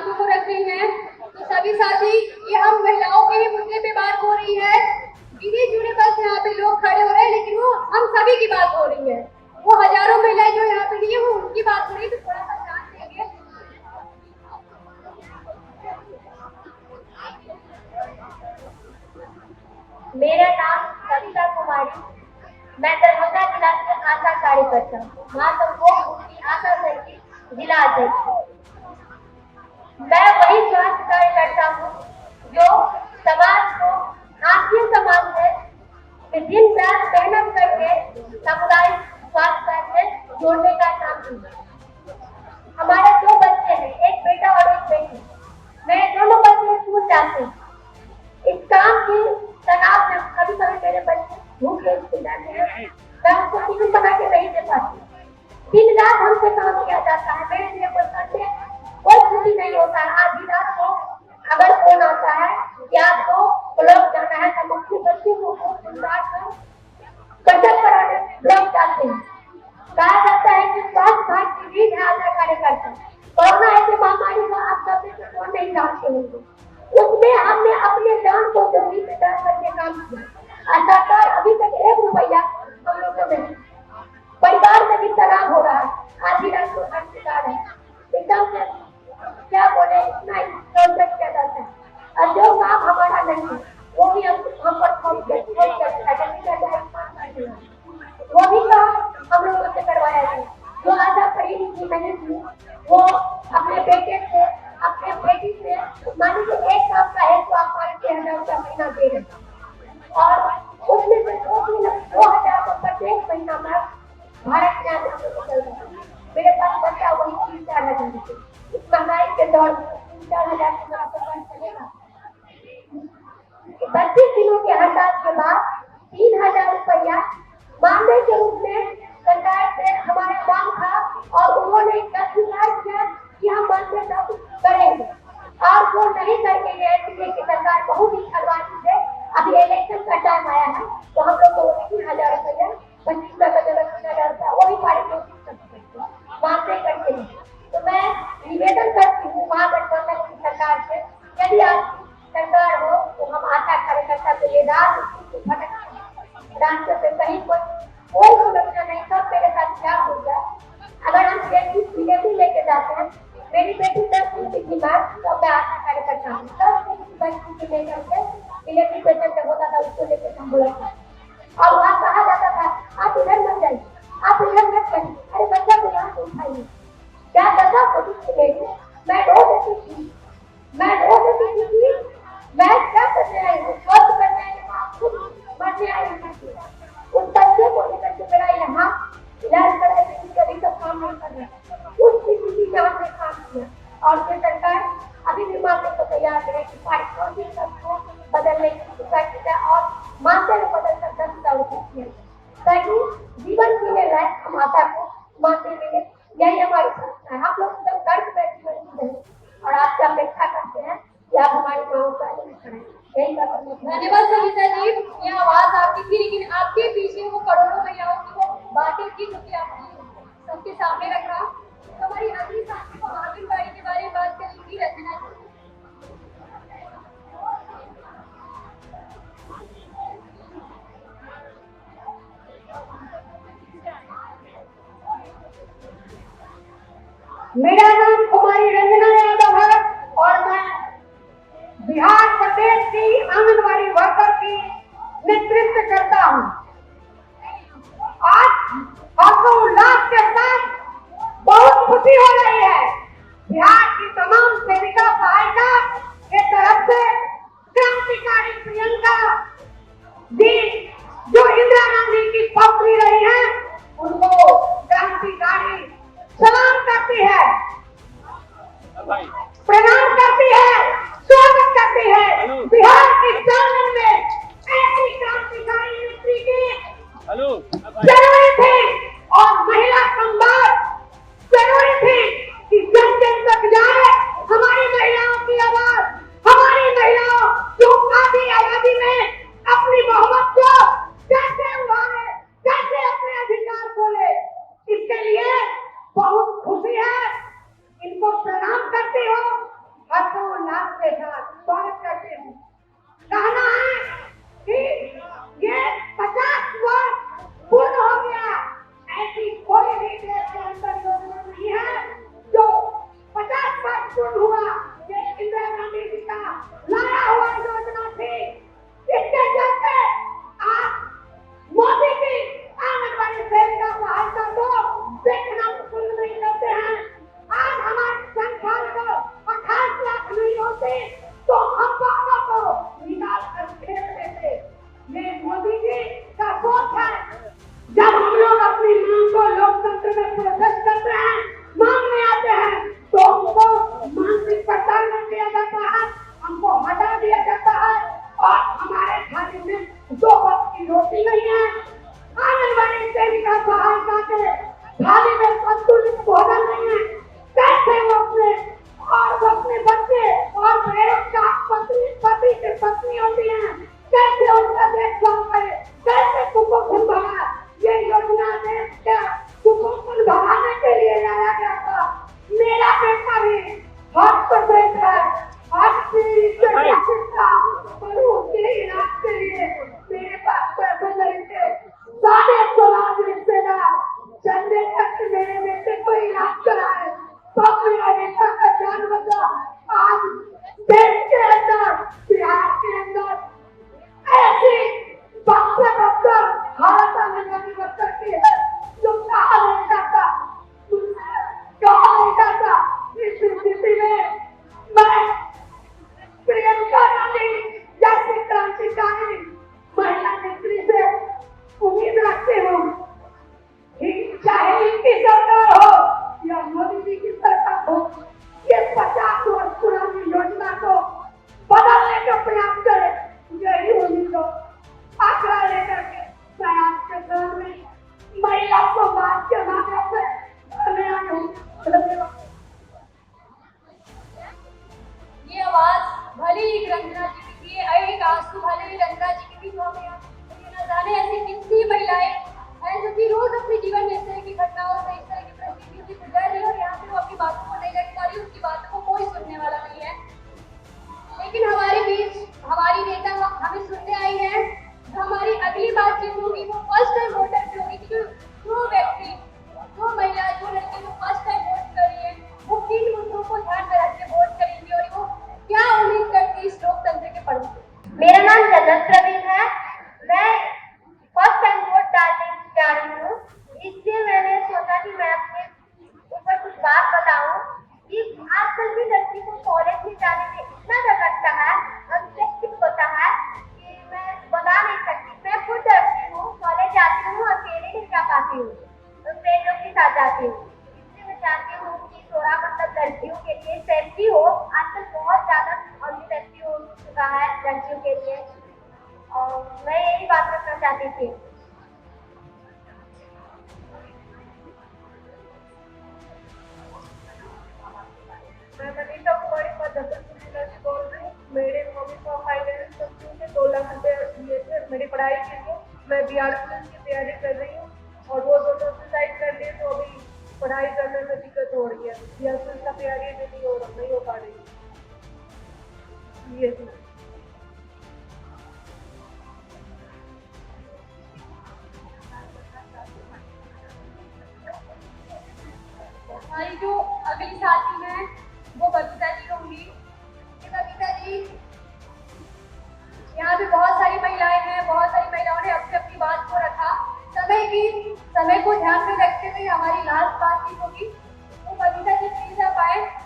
आंखों को रख रही हैं, तो सभी साथी, ये हम महिलाओं के ही मुद्दे पे बात हो रही है। गिने चुने बस यहाँ पे लोग खड़े हो रहे हैं, लेकिन वो हम सभी की बात हो रही है। वो हजारों महिलाएं जो यहाँ पे नहीं है, वो उनकी बात हो रही है। तो थोड़ा सा ध्यान देंगे। मेरा नाम कविता कुमारी, मैं दरभंगा जिला से आशा कार्यकर्ता हूँ। माँ संभोग की आशा सचिव जिला अध्यक्ष। मैं वही स्वास्थ्य कार्यकर्ता हूँ जो समाज को आत्मीय समाज से दिन रात मेहनत करके सामुदायिक स्वास्थ्य से जोड़ने का काम किया। हमारे 2 बच्चे हैं, एक बेटा और एक बेटी। मैं दोनों बच्चे स्कूल जाते हैं। इस काम की तनाव में कभी कभी मेरे बच्चे भूखे स्कूल जाते हैं, मैं उनको टिफिन बना के नहीं दे पाती। दिन रात हमसे काम किया जाता है। मेरे लिए कोई संडे कोई छुट्टी नहीं होता है। आधी रात को अगर फोन आता है कि आपको ब्लॉक जाना है, तो अपने बच्चे को कसरत कराने ब्लॉक जाते हैं। कहा जाता है कि स्वास्थ्य भारत की रीढ़ है आशा कार्यकर्ता। कोरोना ऐसी महामारी का आप सब नहीं जानते होंगे, उसमें हमने अपने जान को जमीन में डाल करके काम किया। आशा कर अभी तक 1 रुपया हम लोगों ने, परिवार में भी तनाव हो रहा है। आधी रात को घर से जा रहे हैं, एकदम से क्या बोले, इतना ही कॉन्ट्रैक्ट किया जाता है। और जो काम हमारा नहीं है वो भी हम पर वो भी काम हम लोगों से करवाया है। जो आशा पढ़ी लिखी नहीं थी, वो अपने बेटे से अपने बेटी से मान लीजिए एक काम का है तो आप 5,000 रुपया महीना दे रहे हैं, और उसमें से 2,000 को प्रत्येक महीना में भारत में आने को चल रहा है। मेरे पास बच्चा वही 3-4 हजार इस महंगाई के दौर में 3-4 हजार का तो चलेगा। 25 दिनों के हड़ताल के बाद 3,000 रुपया मानदेय के रूप में सरकार से हमारा मांग था, और उन्होंने तस्वीर किया कि हम मानदेय तब करेंगे, और वो नहीं करके गए। इसलिए कि सरकार बहुत ही छलवाती है। अभी इलेक्शन का टाइम आया है, तो हम लोग को 3,000 रुपया 25 का जगह 3,000 रुपया वही पारी कोशिश कर सकते हैं मानदेय करके नहीं। तो मैं निवेदन करती हूँ महागठबंधन की सरकार से, यदि आप सरकार हो तो हम आशा कार्यकर्ता को ये रास्ते पे कहीं कोई सुरक्षा नहीं, सब मेरे साथ क्या हो जाए। अगर हम डिलीवरी लेके जाते हैं, मेरी बेटी 10 दिन की बीमार, तो मैं आशा कार्यकर्ता हूँ। 10 दिन की बच्ची को लेकर के डिलीवरी पेशेंट जब होता था उसको लेकर हम बोला था, और वहाँ कहा जाता था आप इधर मत जाइए, आप इधर मत जाइए, अरे बच्चा को यहाँ से उठाइए। क्या करता मैं रो देती थी, मैं क्या करने आई हूँ, स्वस्थ करने आई हूँ, खुद मरने आई हूँ। उस बच्चे को लेकर के मेरा यहाँ इलाज कराने की कभी तो काम नहीं कर रहा। उस स्थिति में हमने काम किया, और ये सरकार अभी भी मानने को तैयार है कि पारिश्रमिक को बदलने की कोशिश है, और मानते हुए बदल कर 10,000 रुपये किए, ताकि जीवन जीने लायक हम आशा को मानते मिले। यही हमारी संस्था है। आप लोग जब घर पे बैठे और आपसे अपेक्षा करते हैं कि आप हमारी मांगों का करें। यही धन्यवाद सविता जी। ये आवाज आपकी थी, लेकिन आपके पीछे वो करोड़ों महिलाओं की वो बातें थी जो कि आपने सबके सामने रखा। तो हमारी अगली साथी को आंगनबाड़ी के बारे में बात करेंगी रचना जी। मेरा नाम कुमारी रंजना यादव है, और मैं बिहार प्रदेश की आंगनबाड़ी वर्कर की नेतृत्व करता हूँ। आज हर्षोल्लास के साथ बहुत खुशी हो रही है। बिहार की तमाम सेविका सहायिका के तरफ से क्रांतिकारी प्रियंका जी जो इंदिरा गांधी की पौत्री रही है, उनको क्रांतिकारी सलाम करती है, प्रणाम करती है, स्वागत करती है। बिहार की शान में ऐसी क्रांतिकारी नेत्री की जरूरी थी, और महिला संवाद जरूरी थी कि जन जन तक जाए हमारी महिलाओं की आवाज, हमारी महिलाओं जो आधी आबादी में अपनी बहुमत को कैसे उभारे, कैसे अपने अधिकार को ले। इसके लिए बहुत खुशी है, इनको प्रणाम करती हूँ। मोदी की सरकार हो ये 50 वर्ष पुरानी योजना को बदलने का प्रयास करे। यही उम्मीद हो आंकड़ा लेकर के मैं आपके सामने महिला समाज के माध्यम से बोलने आई हूँ। धन्यवाद। ये आवाज भले ही रंजना जी की थी, एक आंसू भले ही रंजना जी की थी, तो हमें ये न जाने ऐसी कितनी महिलाएं हैं जो कि रोज अपने जीवन में इस तरह की घटनाओं से, इस तरह की परिस्थितियों से गुजर रही है और यहाँ पे वो अपनी बातों को नहीं रख पा रही, उसकी बातों को कोई सुनने वाला नहीं है। लेकिन हमारे बीच हमारी नेता हमें सुनने आई है। जो हमारी अगली बातचीत होगी वो फर्स्ट टाइम वोटर की होगी, क्योंकि जो व्यक्ति, जो महिला, जो लड़की जो फर्स्ट टाइम वोट कर रही है वो किन मुद्दों को ध्यान में रख के वोट करेंगी और वो क्या उम्मीद करती है इस लोकतंत्र के पर्व से। मेरा नाम जन्नत प्रवीण है। मैं फर्स्ट टाइम वोट डालने जा रही हूँ, इसलिए मैंने सोचा कि मैं अपने ऊपर कुछ बात बताऊं कि आजकल की लड़की को कॉलेज में जाने में इतना डर लगता है, अनसेफ्टी होता है कि मैं बता नहीं सकती। मैं खुद डरती हूँ, कॉलेज जाती हूँ, अकेले नहीं जा पाती हूँ, तो फ्रेंडों के साथ जाती हूँ। इसलिए मैं चाहती हूँ कि थोड़ा मतलब लड़कियों के लिए सेफ्टी हो। आजकल बहुत ज्यादा अनसेफ्टी हो चुका है लड़कियों के लिए, और मैं यही बात रखना चाहती थी। मैं मनीषा कुमारी बोल रही हूँ। मेरे मम्मी पापा फाइनेंस कंपनी से 2 लाख रुपए दिए थे मेरी पढ़ाई के लिए। मैं बिहार पुलिस की तैयारी कर रही हूँ और वो दोनों सुसाइड कर लिए, तो अभी पढ़ाई करने में दिक्कत हो रही है। बिहार पुलिस का तैयारी भी नहीं हो पा रही। ये हमारी जो अगली साथी है वो बबीता जी होंगी। बबीता जी, यहाँ पे बहुत सारी महिलाएं हैं, बहुत सारी महिलाओं ने अपनी अपनी बात को रखा। समय को ध्यान में रखते हुए हमारी लास्ट बातचीत होगी। तो बबीता जी प्लीज आप आए।